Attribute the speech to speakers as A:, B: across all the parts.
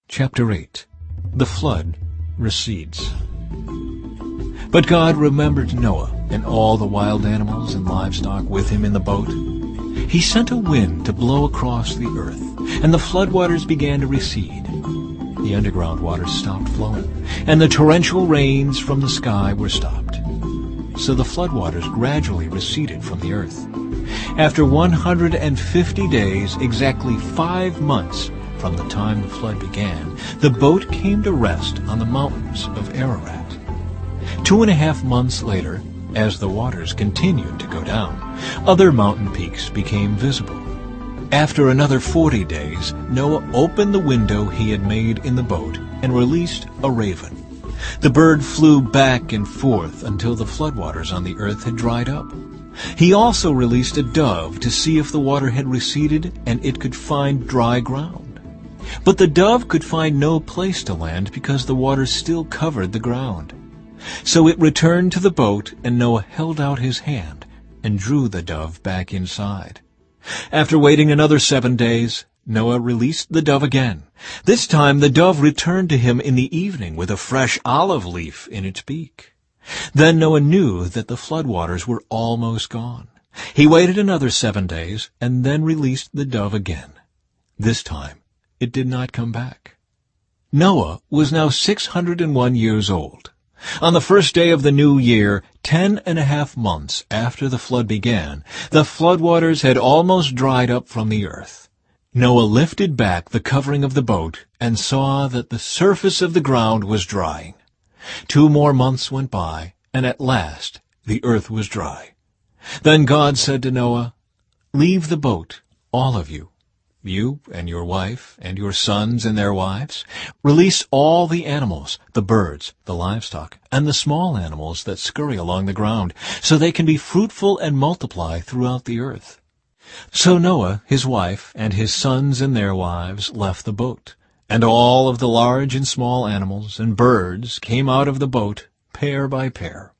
A: Chapter 8. The flood recedes. But God remembered Noah and all the wild animals and livestock with him in the boat. He sent a wind to blow across the earth, and the floodwaters began to recede. The underground waters stopped flowing, and the torrential rains from the sky were stopped. So the floodwaters gradually receded from the earth. After 150 days, exactly 5 months from the time the flood began, the boat came to rest on the mountains of Ararat. 2.5 months later, as the waters continued to go down, other mountain peaks became visible. After another 40 days, Noah opened the window he had made in the boat and released a raven. The bird flew back and forth until the floodwaters on the earth had dried up. He also released a dove to see if the water had receded and it could find dry ground. But the dove could find no place to land because the water still covered the ground. So it returned to the boat, and Noah held out his hand and drew the dove back inside. After waiting another 7 days, Noah released the dove again. This time the dove returned to him in the evening with a fresh olive leaf in its beak. Then Noah knew that the floodwaters were almost gone. He waited another 7 days and then released the dove again. This time it did not come back. Noah was now 601 years old. On the first day of the new year, 10.5 months after the flood began, the floodwaters had almost dried up from the earth. Noah lifted back the covering of the boat and saw that the surface of the ground was drying. 2 more months went by, and at last the earth was dry. Then God said to Noah, "Leave the boat, all of you. You and your wife and your sons and their wives. Release all the animals, the birds, the livestock, and the small animals that scurry along the ground, so they can be fruitful and multiply throughout the earth." So Noah, his wife, and his sons and their wives left the boat, and all of the large and small animals and birds came out of the boat, pair by pair.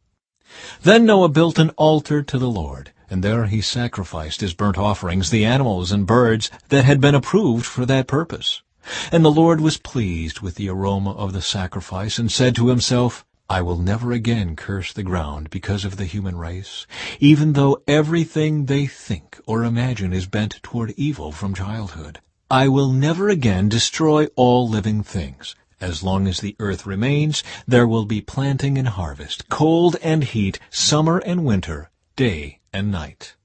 A: Then Noah built an altar to the Lord, and there he sacrificed as burnt offerings the animals and birds that had been approved for that purpose. And the Lord was pleased with the aroma of the sacrifice, and said to himself, "I will never again curse the ground because of the human race, even though everything they think or imagine is bent toward evil from childhood. I will never again destroy all living things. As long as the earth remains, there will be planting and harvest, cold and heat, summer and winter, day and night."